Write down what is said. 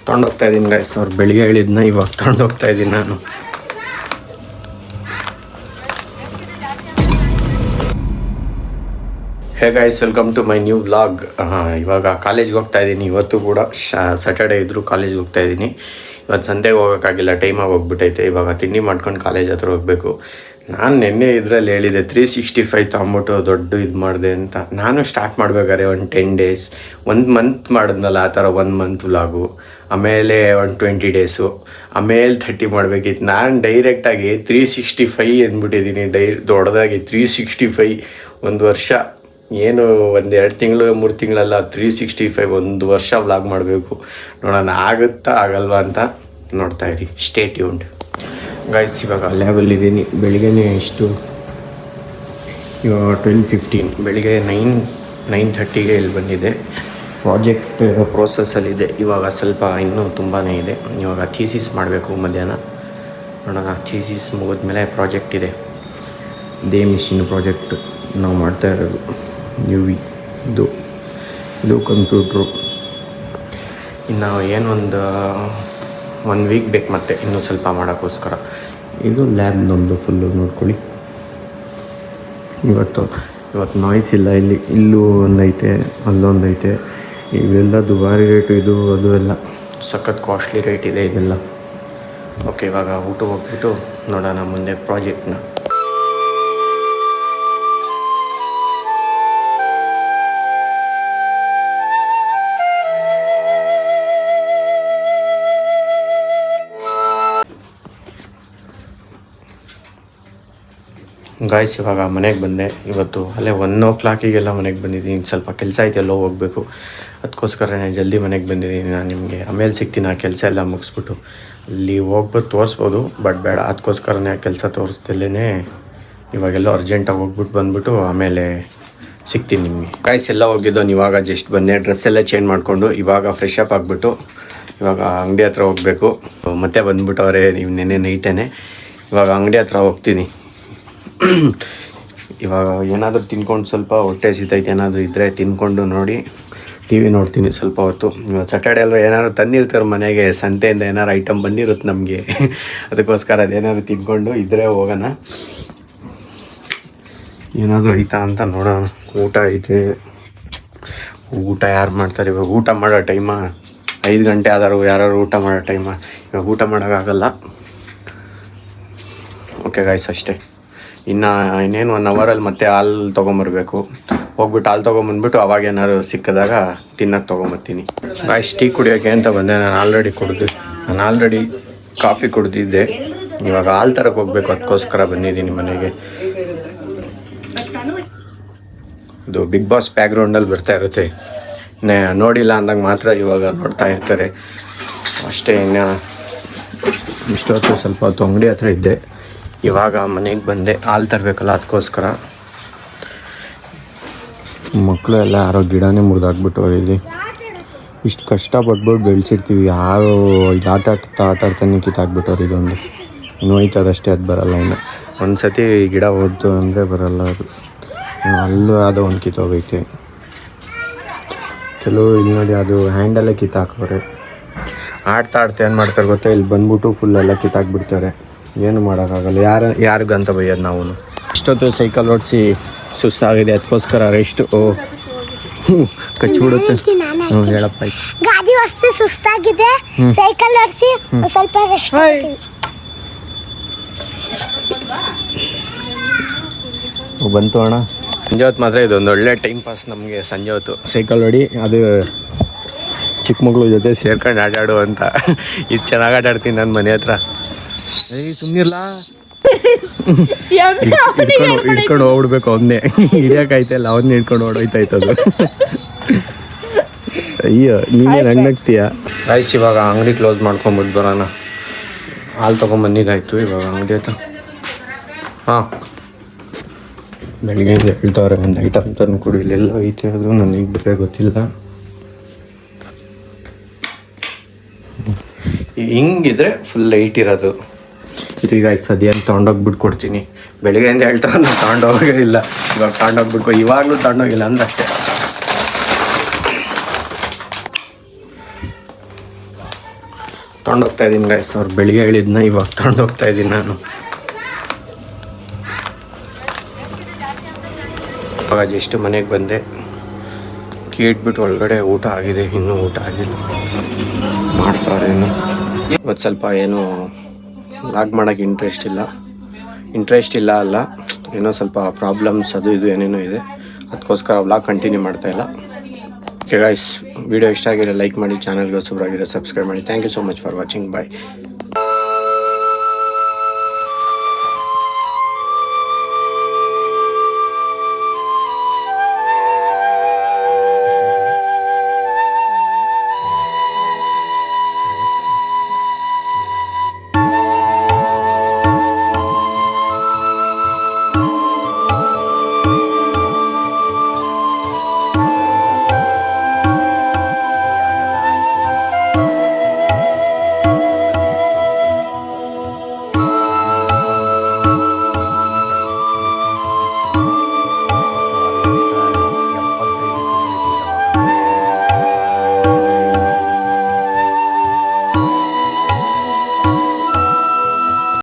ತೊಗೊಂಡೋಗ್ತಾ ಇದ್ದೀನಿ ಗೈಸ್. ಅವ್ರು ಬೆಳಿಗ್ಗೆ ಹೇಳಿದ್ನ ಇವಾಗ ತೊಗೊಂಡೋಗ್ತಾ ಇದ್ದೀನಿ ನಾನು. Hey guys, welcome to my new vlog. ಇವಾಗ ಕಾಲೇಜ್ಗೆ ಹೋಗ್ತಾ ಇದ್ದೀನಿ. ಇವತ್ತು ಕೂಡ ಸ್ಯಾಟರ್ಡೇ ಇದ್ದರೂ ಕಾಲೇಜ್ಗೆ ಹೋಗ್ತಾ ಇದ್ದೀನಿ. ಇವತ್ತು ಸಂತೆಗೆ ಹೋಗೋಕ್ಕಾಗಿಲ್ಲ, ಟೈಮಾಗಿ ಹೋಗ್ಬಿಟ್ಟೈತೆ. ಇವಾಗ ತಿಂಡಿ ಮಾಡ್ಕೊಂಡು ಕಾಲೇಜ್ ಹತ್ರ ಹೋಗಬೇಕು. ನಾನು ನಿನ್ನೆ ಇದರಲ್ಲಿ ಹೇಳಿದೆ 365 ತೊಗೊಂಬಿಟ್ಟು ದೊಡ್ಡ ಇದು ಮಾಡಿದೆ ಅಂತ. ನಾನು ಸ್ಟಾರ್ಟ್ ಮಾಡಬೇಕಾದ್ರೆ ಒಂದು 10 days, 1 month ಮಾಡಿದ್ನಲ್ಲ, ಆ ಥರ 1 month ವ್ಲಾಗು, ಆಮೇಲೆ ಒಂದು 20 days, ಆಮೇಲೆ 30 ಮಾಡಬೇಕಿತ್ತು. ನಾನು ಡೈರೆಕ್ಟಾಗಿ 365 ಅಂದ್ಬಿಟ್ಟಿದ್ದೀನಿ. ದೊಡ್ಡದಾಗಿ 365 1 ವರ್ಷ, ಏನು 1-2 ತಿಂಗಳು 3 ತಿಂಗಳಲ್ಲ, 365 1 ವರ್ಷ ವ್ಲಾಗ್ ಮಾಡಬೇಕು. ನೋಡೋಣ ಆಗುತ್ತಾ ಆಗಲ್ವಾ ಅಂತ ನೋಡ್ತಾ ಇರಿ. Stay tuned guys. ಇವಾಗ ಲ್ಯಾಬಲ್ಲಿದ್ದೀನಿ. ಬೆಳಿಗ್ಗೆನೇ ಇವಾಗ 12:15, ಬೆಳಿಗ್ಗೆ 9:30ಗೆ ಇಲ್ಲಿ ಬಂದಿದೆ. ಪ್ರಾಜೆಕ್ಟ್ ಪ್ರೋಸೆಸ್ಸಲ್ಲಿದೆ. ಇವಾಗ ಸ್ವಲ್ಪ ಇನ್ನೂ ತುಂಬಾ ಇದೆ. ಇವಾಗ ಥೀಸಿಸ್ ಮಾಡಬೇಕು ಮಧ್ಯಾಹ್ನ. ನೋಡೋಣ, ಥೀಸಿಸ್ ಮುಗಿದ್ಮೇಲೆ ಪ್ರಾಜೆಕ್ಟ್ ಇದೆ. ದೇ ಮಿಷಿನ್ ಪ್ರಾಜೆಕ್ಟ್ ನಾವು ಮಾಡ್ತಾ ಇರೋದು. UV ಇದು ಕಂಪ್ಯೂಟ್ರು. ಇನ್ನು ಏನು ಒಂದು ವೀಕ್ ಬೇಕು ಮತ್ತೆ ಇನ್ನೂ ಸ್ವಲ್ಪ ಮಾಡೋಕ್ಕೋಸ್ಕರ. ಇದು ಲ್ಯಾಬ್ ನಮ್ಮದು ಫುಲ್ಲು ನೋಡ್ಕೊಳ್ಳಿ. ಇವತ್ತು ನಾಯ್ಸ್ ಇಲ್ಲ. ಇಲ್ಲೂ ಒಂದೈತೆ, ಅಲ್ಲೊಂದೈತೆ. ಇವೆಲ್ಲ ದುಬಾರಿ ರೇಟು, ಇದು ಅದು ಎಲ್ಲ ಸಖತ್ ಕಾಸ್ಟ್ಲಿ ರೇಟ್ ಇದೆ ಇದೆಲ್ಲ. ಓಕೆ, ಇವಾಗ ಊಟ ಹೋಗ್ಬಿಟ್ಟು ನೋಡೋಣ ಮುಂದೆ ಪ್ರಾಜೆಕ್ಟ್ನ. ಗಾಯ್ಸ್, ಇವಾಗ ಮನೆಗೆ ಬಂದೆ. ಇವತ್ತು ಅಲ್ಲೇ 1 o'clock ಮನೆಗೆ ಬಂದಿದ್ದೀನಿ. ಸ್ವಲ್ಪ ಕೆಲಸ ಐತೆ, ಎಲ್ಲೋ ಹೋಗಬೇಕು. ಅದಕ್ಕೋಸ್ಕರನೇ ಜಲ್ದಿ ಮನೆಗೆ ಬಂದಿದ್ದೀನಿ. ನಾನು ನಿಮಗೆ ಆಮೇಲೆ ಸಿಗ್ತೀನಿ. ಆ ಕೆಲಸ ಎಲ್ಲ ಮುಗಿಸ್ಬಿಟ್ಟು ಅಲ್ಲಿ ಹೋಗ್ಬಿಟ್ಟು ತೋರಿಸ್ಬೋದು, ಬಟ್ ಬೇಡ. ಅದಕ್ಕೋಸ್ಕರನೇ ಆ ಕೆಲಸ ತೋರಿಸ್ದಲ್ಲೇ ಇವಾಗೆಲ್ಲೋ ಅರ್ಜೆಂಟಾಗಿ ಹೋಗ್ಬಿಟ್ಟು ಬಂದ್ಬಿಟ್ಟು ಆಮೇಲೆ ಸಿಗ್ತೀನಿ ನಿಮಗೆ. ಗಾಯ್ಸ್, ಎಲ್ಲ ಹೋಗಿದ್ದು ಇವಾಗ ಜಸ್ಟ್ ಬಂದೆ. ಡ್ರೆಸ್ ಎಲ್ಲ ಚೇಂಜ್ ಮಾಡಿಕೊಂಡು ಇವಾಗ ಫ್ರೆಶ್ ಅಪ್ ಆಗಿಬಿಟ್ಟು ಇವಾಗ ಅಂಗಡಿ ಹತ್ರ ಹೋಗಬೇಕು. ಮತ್ತೆ ಬಂದ್ಬಿಟ್ಟವ್ರೆ ನೀವು ನೆನ್ನೆ ನೈಟೇ. ಇವಾಗ ಅಂಗಡಿ ಹತ್ರ ಹೋಗ್ತೀನಿ. ಇವಾಗ ಏನಾದರೂ ತಿನ್ಕೊಂಡು, ಸ್ವಲ್ಪ ಹೊಟ್ಟೆ ಹಸಿತೈತೆ, ಏನಾದರೂ ಇದ್ದರೆ ತಿನ್ಕೊಂಡು ನೋಡಿ TV ನೋಡ್ತೀನಿ ಸ್ವಲ್ಪ ಹೊತ್ತು. ಇವತ್ತು ಸ್ಯಾಟರ್ಡೇ ಅಲ್ವ, ಏನಾದ್ರು ತಂದಿರ್ತಾರೆ ಮನೆಗೆ, ಸಂತೆಯಿಂದ ಏನಾರು ಐಟಮ್ ಬಂದಿರುತ್ತೆ ನಮಗೆ. ಅದಕ್ಕೋಸ್ಕರ ಅದೇನಾದ್ರು ತಿನ್ಕೊಂಡು ಇದ್ದರೆ ಹೋಗೋಣ. ಏನಾದರೂ ಐತಾ ಅಂತ ನೋಡೋಣ. ಊಟ ಐತೆ. ಊಟ ಯಾರು ಮಾಡ್ತಾರೆ ಇವಾಗ? ಊಟ ಮಾಡೋ ಟೈಮ 5 ಗಂಟೆ ಆದರೂ ಯಾರು ಊಟ ಮಾಡೋ ಟೈಮ. ಇವಾಗ ಊಟ ಮಾಡೋಕ್ಕಾಗಲ್ಲ. ಓಕೆ ಗಾಯ್ಸ್, ಅಷ್ಟೇ. ಇನ್ನೇನು 1 ಅವರಲ್ಲಿ ಮತ್ತೆ ಹಾಲು ತೊಗೊಂಬರ್ಬೇಕು. ಹೋಗ್ಬಿಟ್ಟು ಹಾಲು ತೊಗೊಂಬಂದ್ಬಿಟ್ಟು ಅವಾಗ ಏನಾದ್ರು ಸಿಕ್ಕಿದಾಗ ತಿನ್ನೋಕ್ಕೆ ತೊಗೊಂಬರ್ತೀನಿ. ಗಾಯ್ಸ್, ಟೀ ಕುಡಿಯೋಕ್ಕೆ ಅಂತ ಬಂದೆ. ನಾನು ಆಲ್ರೆಡಿ ಕಾಫಿ ಕುಡಿದಿದ್ದೆ. ಇವಾಗ ಹಾಲು ತರಕ್ಕೆ ಹೋಗ್ಬೇಕು, ಅದಕ್ಕೋಸ್ಕರ ಬಂದಿದ್ದೀನಿ ಮನೆಗೆ. ಇದು ಬಿಗ್ ಬಾಸ್ ಬ್ಯಾಕ್ಗ್ರೌಂಡಲ್ಲಿ ಬರ್ತಾ ಇರುತ್ತೆ. ನೋಡಿಲ್ಲ ಅಂದಾಗ ಮಾತ್ರ ಇವಾಗ ನೋಡ್ತಾ ಇರ್ತಾರೆ ಅಷ್ಟೇ. ಇನ್ನು ಇಷ್ಟೊತ್ತು ಸ್ವಲ್ಪ ಹೊತ್ತು ಅಂಗಡಿ ಹತ್ರ ಇದ್ದೆ. ಇವಾಗ ಮನೆಗೆ ಬಂದೆ. ಹಾಲು ತರಬೇಕಲ್ಲ, ಅದಕ್ಕೋಸ್ಕರ. ಮಕ್ಕಳು ಎಲ್ಲ ಯಾರೋ ಗಿಡನೇ ಮುರಿದಾಕ್ಬಿಟ್ಟು ಇಲ್ಲಿ ಇಷ್ಟು ಕಷ್ಟಪಟ್ಬಿಟ್ಟು ಬೆಳೆಸಿರ್ತೀವಿ. ಯಾರು ಇದು ಆಟ ಆಡ್ತಾನೆ ಕಿತ್ತಾಕ್ಬಿಟ್ಟವ್ರು. ಇದೊಂದು ಇನ್ನೂ ಹೋಯ್ತದಷ್ಟೇ, ಅದು ಬರೋಲ್ಲ. ಇನ್ನು ಒಂದು ಸತಿ ಗಿಡ ಹೊಡ್ತು ಅಂದರೆ ಬರೋಲ್ಲ ಅದು. ಅಲ್ಲೂ ಯಾವುದೋ ಒಂದು ಕಿತ್ತೋಗೈತೆ. ಕೆಲವು ಇಲ್ಲಿ ನೋಡಿ, ಅದು ಹ್ಯಾಂಡಲ್ಲೇ ಕಿತ್ತಾಕೋರೆ. ಆಡ್ತಾ ಏನು ಮಾಡ್ತಾರೆ ಗೊತ್ತಾ, ಇಲ್ಲಿ ಬಂದ್ಬಿಟ್ಟು ಫುಲ್ಲೆಲ್ಲ ಕಿತ್ತಾಕ್ಬಿಡ್ತಾರೆ. ಏನು ಮಾಡೋಕ್ಕಾಗಲ್ಲ. ಯಾರಿಗಂತ ಬೈಯೋದು ನಾವು. ಅಷ್ಟೊತ್ತು ಸೈಕಲ್ ಓಡಿಸಿ ಸುಸ್ತಾಗಿದೆ, ಅದಕ್ಕೋಸ್ಕರ ರೆಸ್ಟು. ಕಚ್ಚಿಬಿಡುತ್ತೆ. ಹೇಳಪ್ಪ. ಗಾಡಿ ಓಡಿಸಿ ಸುಸ್ತಾಗಿದೆ, ಸೈಕಲ್ ಓಡಿಸಿ ಸ್ವಲ್ಪ ರೆಸ್ಟ್. ಬಂತು ಅಣ್ಣ. ಸಂಜೆ ಹೊತ್ತು ಮಾತ್ರ ಇದೊಂದು ಒಳ್ಳೆ ಟೈಮ್ ಪಾಸ್ ನಮಗೆ. ಸಂಜೆ ಹೊತ್ತು ಸೈಕಲ್ ಹೊಡಿ, ಅದು ಚಿಕ್ಕ ಮಕ್ಳ ಜೊತೆ ಸೇರ್ಕೊಂಡು ಆಟಾಡು ಅಂತ. ಇದು ಚೆನ್ನಾಗಿ ಆಟಾಡ್ತೀನಿ ನಾನು ಮನೆ ಹತ್ರ. ಸುಮ್ಮನಿರ್ಲಾ, ಹಿಡ್ಕೊಂಡು ಹೋಗ್ಬಿಡ್ಬೇಕು. ಅವನ್ನೇ ಹಿಡಿಯೋಕಾಯ್ತಲ್ಲ, ಅವನ್ನೇ ಹಿಡ್ಕೊಂಡು ಓಡೋಯ್ತಾಯ್ತದು. ಅಯ್ಯೋ, ನೀನೇ ನಗ್ತೀಯ. ರೈಸ್, ಇವಾಗ ಅಂಗಡಿ ಕ್ಲೋಸ್ ಮಾಡ್ಕೊಂಬಿಟ್ಟು ಬರೋಣ. ಹಾಲು ತೊಗೊಂಬಂದಿದ್ದಾಯ್ತು. ಇವಾಗ ಅಂಗಡಿ ಹತ್ರ ಬೆಳಿಗ್ಗೆಯಿಂದ ಹೇಳ್ತಾವ್ರೆ ಒಂದು ಐಟಮ್ ತಂದು ಕೊಡಿ. ಇಲ್ಲೆಲ್ಲ ಐತೆ, ಅದು ನನಗೆ ಬೇರೆ ಗೊತ್ತಿಲ್ಲ. ಹಿಂಗಿದ್ರೆ ಫುಲ್ ಲೈಟ್ ಇರೋದು. ಈಗ ಆಯ್ತು, ಸದ್ಯಕ್ಕೆ ತೊಗೊಂಡೋಗ್ಬಿಟ್ಟು ಕೊಡ್ತೀನಿ. ಬೆಳಿಗ್ಗೆಯಿಂದ ಹೇಳ್ತಾ ನಾನು ತೊಗೊಂಡೋಗಿಲ್ಲ. ಇವಾಗ ತೊಗೊಂಡೋಗ್ಬಿಟ್ಟು, ಇವಾಗಲೂ ತೊಗೊಂಡೋಗಿಲ್ಲ ಅಂದ್ರೆ ಅಷ್ಟೇ. ತೊಗೊಂಡೋಗ್ತಾ ಇದ್ದೀನಿ ಗೈಸ್. ಅವ್ರು ಬೆಳಿಗ್ಗೆ ಹೇಳಿದ್ನ ಇವಾಗ ತೊಗೊಂಡೋಗ್ತಾ ಇದ್ದೀನಿ ನಾನು. ಇವಾಗ ಜಸ್ಟ್ ಮನೆಗೆ ಬಂದೆ, ಕೀ ಇಟ್ಬಿಟ್ಟು ಒಳಗಡೆ ಊಟ ಆಗಿದೆ, ಇನ್ನೂ ಊಟ ಆಗಿಲ್ಲ, ಮಾಡ್ತಾರೇನು. ಇವತ್ತು ಸ್ವಲ್ಪ ಏನು ಲಾಗ್ ಮಾಡೋಕ್ಕೆ ಇಂಟ್ರೆಸ್ಟ್ ಇಲ್ಲ ಅಲ್ಲ, ಏನೋ ಸ್ವಲ್ಪ ಪ್ರಾಬ್ಲಮ್ಸ್ ಅದು ಇದು ಏನೇನೋ ಇದೆ, ಅದಕ್ಕೋಸ್ಕರ ವ್ಲಾಗ್ ಕಂಟಿನ್ಯೂ ಮಾಡ್ತಾಯಿಲ್ಲ. ಓಕೆ ಗೈಸ್, ವಿಡಿಯೋ ಇಷ್ಟ ಆಗಿರೋ ಲೈಕ್ ಮಾಡಿ, ಚಾನಲ್ಗೆ ಹೊಸಬರಾಗಿರೋ ಸಬ್ಸ್ಕ್ರೈಬ್ ಮಾಡಿ. Thank you so much for watching. Bye.